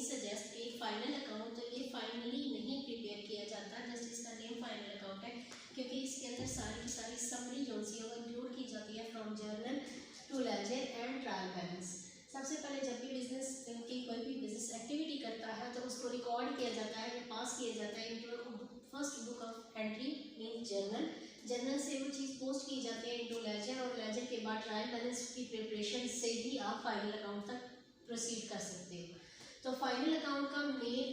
Suggest एक final account, तो ये फाइनली नहीं प्रिपेयर किया जाता, जस्ट इसका नेम फाइनल अकाउंट है, क्योंकि इसके अंदर सारी की सारी समरी जो सी है वो इंक्लूड की जाती है from journal to ledger and trial balance. सबसे पहले जब भी बिजनेस की कोई भी बिजनेस एक्टिविटी करता है तो उसको रिकॉर्ड किया जाता है, पास किया जाता है into first book of entry in journal. Journal से वो चीज़ पोस्ट की जाती है इनटू लेजर, और लेजर के बाद ट्रायल बैलेंस की प्रिपरेशन से ही आप फाइनल अकाउंट तक प्रोसीड कर सकते हो। तो फाइनल अकाउंट का मेन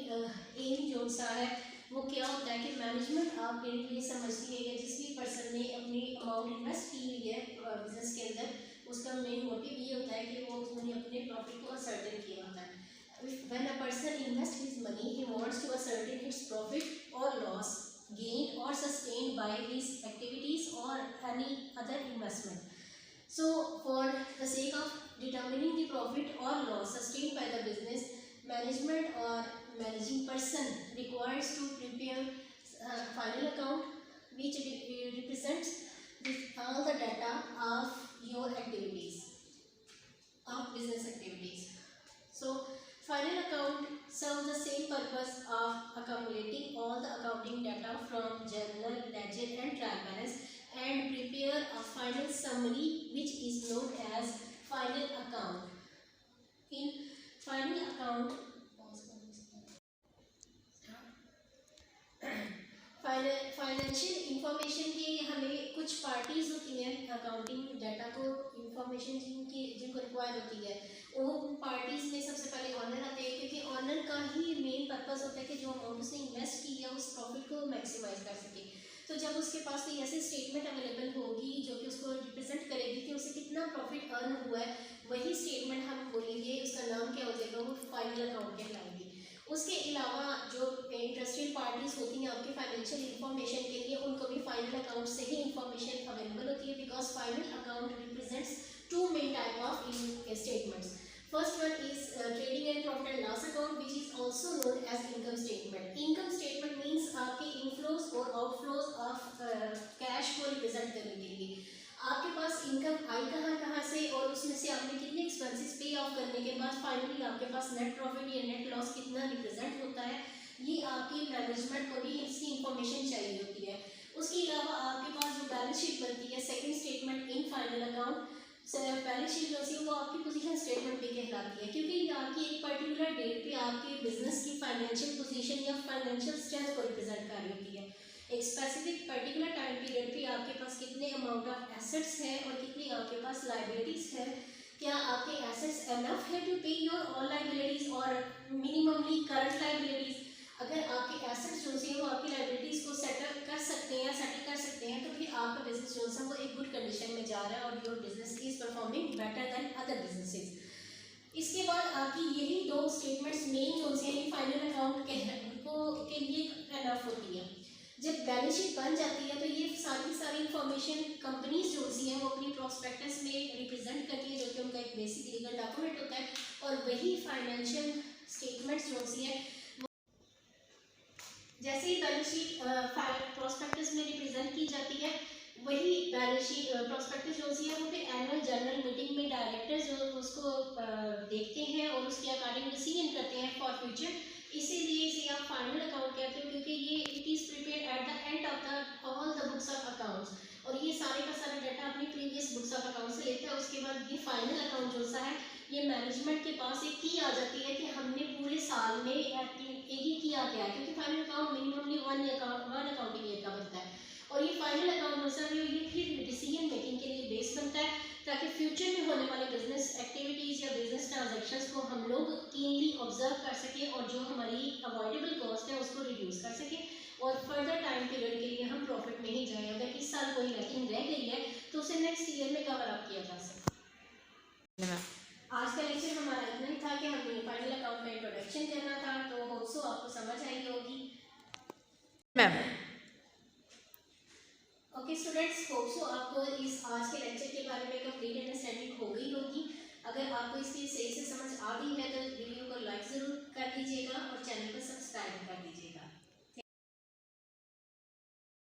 एम जो सा है वो क्या होता है कि मैनेजमेंट आपके लिए समझती है कि जिस भी पर्सन ने अपनी अमाउंट इन्वेस्ट की हुई है बिजनेस के अंदर, उसका मेन मोटिव ये होता है कि वो उसने अपने प्रॉफिट को असर्टेन किया होता है। When a person invests his money, he wants to ascertain its profit or loss, gain or sustained by his activities or any other investment. So, for the sake of determining the profit or loss sustained by the business, management or managing person requires to prepare final account which represents all the data of your activities, of business activities. So, final account serves the same purpose of accumulating all the accounting data from journal, ledger and trial balance and prepare a final summary which is known as final account. In final account, financial information के हमें कुछ parties होती हैं accounting data को information जिनको require होती है, उन पार्टीज में सबसे पहले ऑनर आते हैं, क्योंकि ऑनर का ही मेन पर्पस होता है कि जो अमाउंट उसने इन्वेस्ट की है उस प्रॉफिट को मैक्सिमाइज कर सके। तो जब उसके पास कोई ऐसी स्टेटमेंट अवेलेबल होगी जो कि उसको रिप्रेजेंट करेगी कि उसे कितना प्रॉफिट अर्न हुआ है, वही स्टेटमेंट हम बोलेंगे, उसका नाम क्या हो जाएगा, वो फाइनल अकाउंट कहलाएगी। उसके अलावा जो इंटरेस्टेड पार्टीज होती हैं आपके फाइनेंशियल इंफॉर्मेशन के लिए, उनको भी फाइनल अकाउंट से ही इंफॉर्मेशन अवेलेबल होती है, because final account represents two main type of statements. First one is trading and profit and loss account which is also known as income statement. Income statement means आपके inflows और outflows of cash को represent करने के लिए आपके पास income आई कहाँ से और उसमें से आपने कितने एक्सपेंसेस पे ऑफ करने के बाद फाइनली आपके पास नेट प्रॉफिट या नेट लॉस कितना रिप्रेजेंट होता है, ये आपकी मैनेजमेंट को भी इसकी इंफॉर्मेशन चाहिए होती है। उसके अलावा आपके पास जो बैलेंस शीट बनती है, second statement in final account, balance sheet जो है वो आपकी पोजीशन स्टेटमेंट भी कहलाती है, क्योंकि ये आपकी एक पर्टिकुलर डेट पे आपके बिजनेस की फाइनेंशियल पोजीशन या फाइनेंशियल स्ट्रेंथ को रिप्रेजेंट कर रही होती है। एक स्पेसिफिक पर्टिकुलर टाइम पीरियड पे आपके पास कितने अमाउंट ऑफ एसेट्स है और कितनी आपके पास लाइबिलिटीज है, क्या आपके एसेट्स एनफ है टू पे योर ऑल लाइबिलिटीज और मिनिममली करंट लाइबिलिटीज। अगर आपके एसेट्स जो है वो आपकी लाइबिलिटीज को सेटल कर सकते हैं या सेटल कर सकते हैं, तो फिर आपका बिजनेस जो है वो एक गुड कंडीशन में जा रहा है और your business is performing better than other businesses. इसके बाद आपकी यही दो स्टेटमेंट्स मेन जो है फाइनल अकाउंट के लिए एनफ होती है। जब बैलेंस शीट बन जाती है तो ये सारी इंफॉर्मेशन कंपनीज जो सी हैं वो अपनी प्रोस्पेक्टस में रिप्रेजेंट करती है, जो कि उनका एक बेसिक लीगल डॉक्यूमेंट होता है, और वही फाइनेंशियल स्टेटमेंट्स जो सी है जैसे ही बैलेंस शीट प्रोस्पेक्टस में रिप्रेजेंट की जाती है, वही बैलेंस शीट प्रोस्पेक्टस जो सी है वो फिर एनुअल जनरल मीटिंग में डायरेक्टर्स जो उसको देखते हैं और उसके अकॉर्डिंग डिसीजन करते हैं फॉर फ्यूचर। इसीलिए इसे आप फाइनल अकाउंट कहते हो, क्योंकि ये it is prepared at the end of the all the books of accounts, और ये सारे का सारा डाटा अपनी प्रीवियस बुक्स ऑफ अकाउंट से लेता है। उसके बाद ये फाइनल अकाउंट जो सा है ये मैनेजमेंट के पास एक की आ जाती है कि हमने पूरे साल में ये किया क्या है, क्योंकि final account minimally one accounting year का बनता है, और ये फाइनल अकाउंट जो सा ये फिर डिसीजन मेकिंग के लिए बेस बनता है, ताकि फ्यूचर में होने वाले बिजनेस एक्टिविटीज़ या बिजनेस ट्रांजैक्शंस को हम लोग कीनली ऑब्जर्व कर सकें और जो हमारी अवॉइडेबल कॉस्ट है उसको रिड्यूस कर सकें, और फर्दर टाइम पीरियड के लिए हम प्रॉफिट में ही जाएं। अगर इस साल कोई लैकिंग रह गई है तो उसे नेक्स्ट ईयर में कवर अप किया जा सकता है। आज का लेक्चर हमारा इतना ही था कि हमें फाइनल अकाउंट का इंट्रोडक्शन करना था, तो होप सो आपको समझ आई होगी ma'am. Okay students, hope so आपको इस आज के लेक्चर के बारे में कंप्लीट अंडरस्टैंडिंग हो गई होगी। अगर आपको इसकी सही से समझ आ गई है तो वीडियो को लाइक ज़रूर कर दीजिएगा और चैनल को सब्सक्राइब कर दीजिएगा।